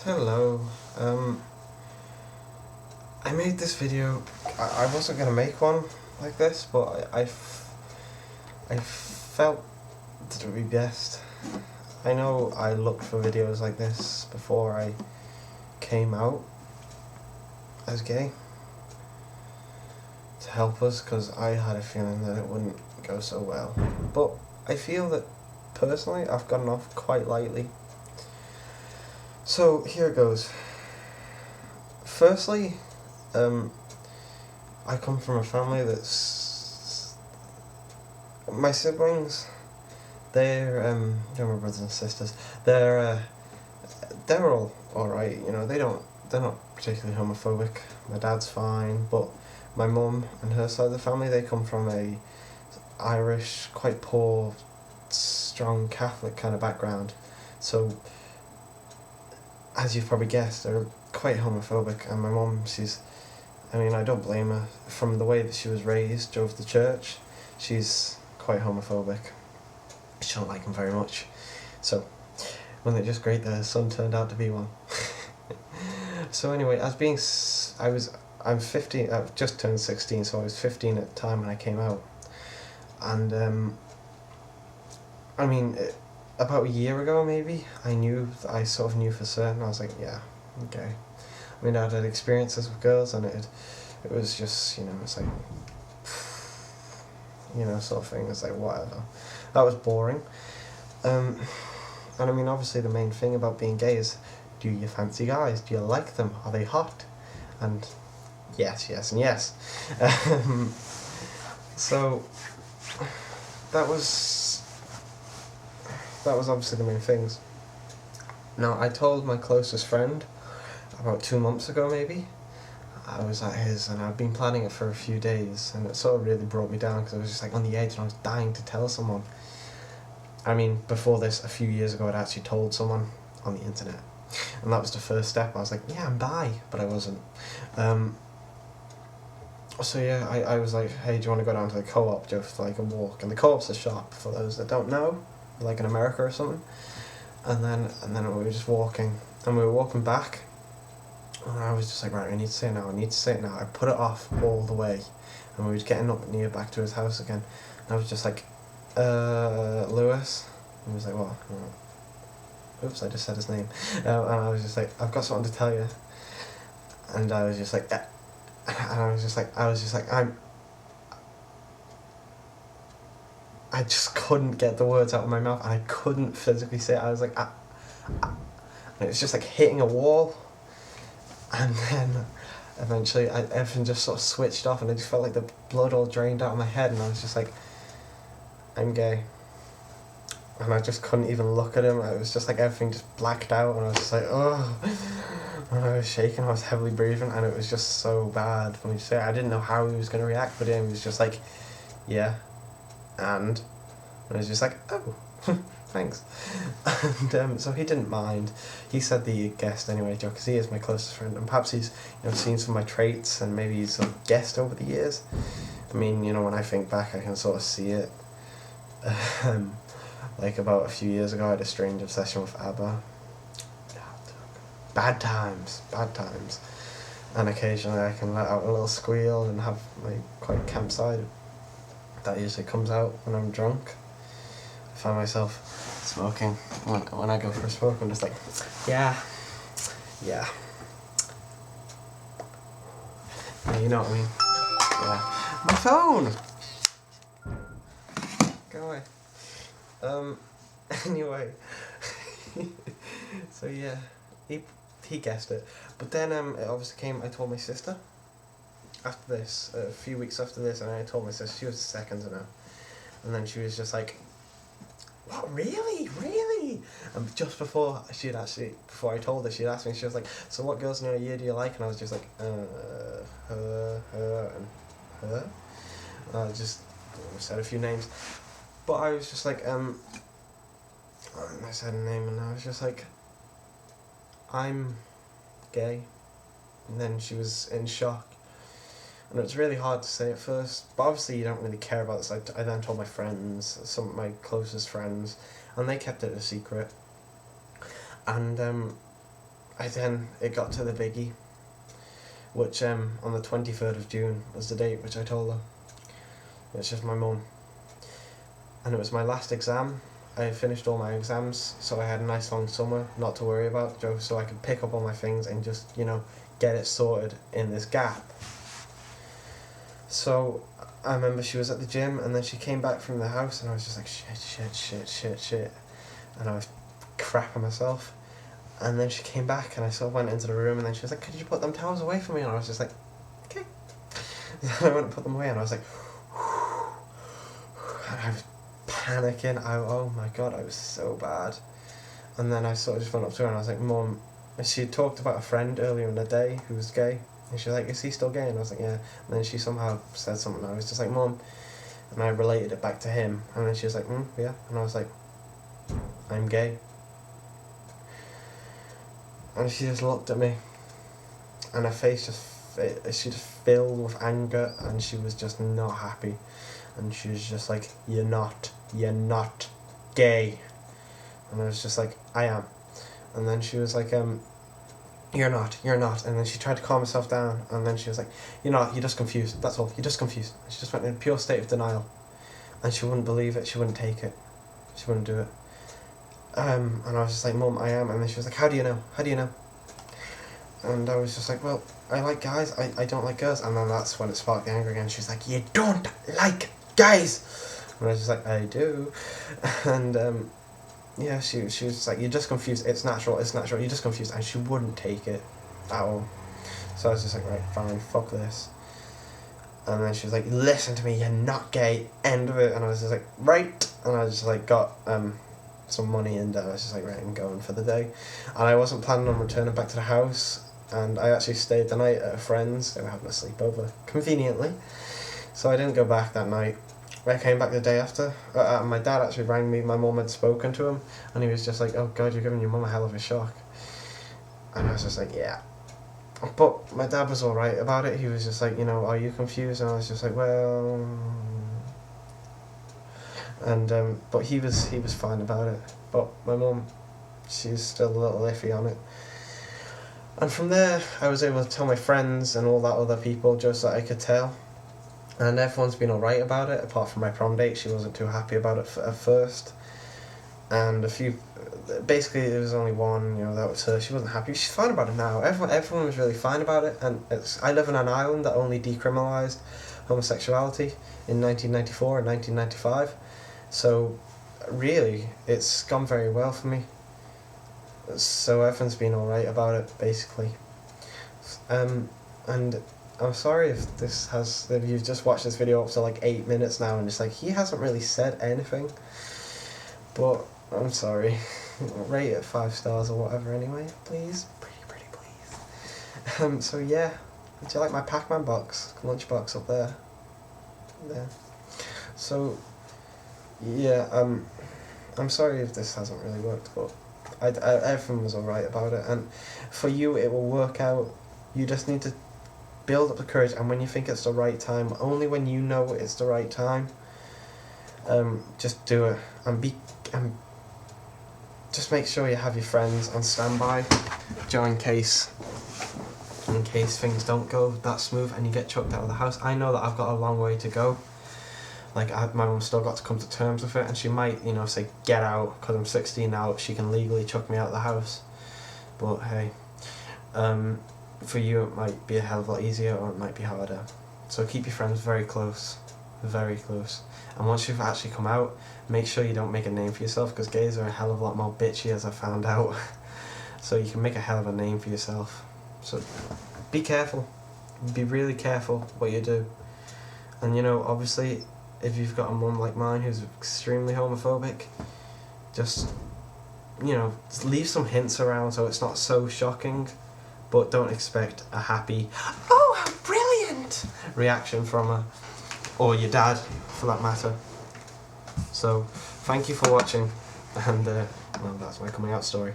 Hello. I made this video. I wasn't gonna make one like this, but I felt that it would be best. I know I looked for videos like this before I came out as gay to help us, because I had a feeling that it wouldn't go so well. But I feel that personally I've gotten off quite lightly. So here it goes. Firstly, I come from a family that's... My siblings, they're my brothers and sisters, they're all alright, you know, they're not particularly homophobic. My dad's fine, but my mum and her side of the family, they come from a Irish, quite poor, strong Catholic kind of background. So, as you've probably guessed, they're quite homophobic, and my mum, I don't blame her. From the way that she was raised, drove to church, she's quite homophobic. She don't like him very much. So, wasn't it just great that her son turned out to be one? So anyway, I'm 15, I've just turned 16, so I was 15 at the time when I came out. And, about a year ago maybe, I sort of knew for certain. I was like, yeah, okay. I mean, I'd had experiences with girls, and it was just, it's like, sort of thing. It's like, whatever. That was boring. And I mean, obviously the main thing about being gay is, do you fancy guys? Do you like them? Are they hot? And yes, and yes. So that was obviously the main things. Now, I told my closest friend about 2 months ago maybe. I was at his, and I'd been planning it for a few days, and it sort of really brought me down, because I was just like on the edge, and I was dying to tell someone. I mean, before this, a few years ago, I'd actually told someone on the internet, and that was the first step. I was like, yeah, I'm bi, but I wasn't. So yeah, I was like, hey, do you want to go down to the co-op just for like a walk? And the co-op's a shop, for those that don't know, like in America or something. And then we were just walking, and we were walking back, and I was just like, right, I need to say it now. I put it off all the way, and we were getting up near back to his house again, and I was just like, Lewis, and he was like, what? Oops, I just said his name. And I was just like, I've got something to tell you. And I was just like, and I was just like, I just couldn't get the words out of my mouth, and I couldn't physically say it. I was like, and it was just like hitting a wall, and then eventually everything just sort of switched off, and I just felt like the blood all drained out of my head, and I was just like, I'm gay. And I just couldn't even look at him. It was just like everything just blacked out, and I was just like, oh. And I was shaking, I was heavily breathing, and it was just so bad for me to say. I didn't know how he was going to react, but he was just like, yeah, and I was just like, oh, thanks. And so he didn't mind. He said that he guessed anyway, Joe, because he is my closest friend, and perhaps he's seen some of my traits, and maybe he's sort of guessed over the years. I mean, when I think back, I can sort of see it. Like about a few years ago, I had a strange obsession with ABBA. Bad times. And occasionally I can let out a little squeal and have my quite camp side. That usually comes out when I'm drunk. I find myself smoking. When I go for a smoke, I'm just like, yeah. You know what I mean? Yeah. My phone! Go away. Anyway. So yeah, he guessed it. But then it obviously came, I told my sister after this, a few weeks after this, and I told my sister, she was the second to know. And then she was just like, what, really? And just before I told her, she'd asked me, she was like, so what girls in your year do you like? And I was just like, her, and her. And I just said a few names. But I was just like, and I said a name, and I was just like, I'm gay. And then she was in shock. And it was really hard to say at first, but obviously you don't really care about this. I then told my friends, some of my closest friends, and they kept it a secret. And it got to the biggie, which on the 23rd of June was the date which I told her. It's just my mum. And it was my last exam. I had finished all my exams, so I had a nice long summer, not to worry about, so I could pick up all my things and just, get it sorted in this gap. So I remember she was at the gym, and then she came back from the house, and I was just like, shit. And I was crapping myself. And then she came back, and I sort of went into the room, and then she was like, could you put them towels away from me? And I was just like, okay. And I went and put them away, and I was like, and I was panicking. Oh my god, I was so bad. And then I sort of just went up to her, and I was like, Mum, she had talked about a friend earlier in the day who was gay. And she was like, is he still gay? And I was like, yeah. And then she somehow said something, and I was just like, Mum. And I related it back to him. And then she was like, yeah. And I was like, I'm gay. And she just looked at me. And her face she just filled with anger, and she was just not happy. And she was just like, you're not gay. And I was just like, I am. And then she was like, you're not. And then she tried to calm herself down, and then she was like, you're not, you're just confused, that's all, you're just confused. And she just went in a pure state of denial, and she wouldn't believe it, she wouldn't take it, she wouldn't do it. And I was just like, Mum, I am. And then she was like, how do you know? And I was just like, well, I like guys, I don't like girls. And then that's when it sparked the anger again. She's like, you don't like guys. And I was just like, I do. And yeah, she was just like, you're just confused, it's natural, you're just confused. And she wouldn't take it at all. So I was just like, right, fine, fuck this. And then she was like, listen to me, you're not gay, end of it. And I was just like, right. And I just like got some money, and I was just like, right, I'm going for the day. And I wasn't planning on returning back to the house, and I actually stayed the night at a friend's. They were having a sleepover, conveniently. So I didn't go back that night. I came back the day after. My dad actually rang me. My mum had spoken to him, and he was just like, oh god, you're giving your mum a hell of a shock. And I was just like, yeah. But my dad was alright about it. He was just like, are you confused? And I was just like, well... And but he was fine about it. But my mum, she's still a little iffy on it. And from there, I was able to tell my friends and all that other people just that I could tell. And everyone's been alright about it, apart from my prom date. She wasn't too happy about it at first. And basically there was only one, that was her. She wasn't happy. She's fine about it now. Everyone was really fine about it. And I live on an island that only decriminalised homosexuality in 1994 and 1995. So really, it's gone very well for me. So everyone's been alright about it, basically. And I'm sorry if you've just watched this video up to like 8 minutes now, and it's like, he hasn't really said anything. But I'm sorry. Rate it 5 stars or whatever anyway, please. Pretty please. So yeah, do you like my Pac-Man box? Lunchbox up there. There. So yeah, I'm sorry if this hasn't really worked, but everyone was alright about it, and for you it will work out. You just need to build up the courage, and when you think it's the right time, only when you know it's the right time, just do it, and just make sure you have your friends on standby, in case things don't go that smooth and you get chucked out of the house. I know that I've got a long way to go. Like, my mum still got to come to terms with it, and she might, say, get out, because I'm 16 now, she can legally chuck me out of the house. But hey, for you it might be a hell of a lot easier, or it might be harder. So keep your friends very close. And once you've actually come out, make sure you don't make a name for yourself, because gays are a hell of a lot more bitchy, as I found out. So you can make a hell of a name for yourself. So be careful. Be really careful what you do. And obviously, if you've got a mum like mine who's extremely homophobic, just leave some hints around so it's not so shocking, but don't expect a happy, oh how brilliant reaction from her, or your dad for that matter. So thank you for watching, and well, that's my coming out story.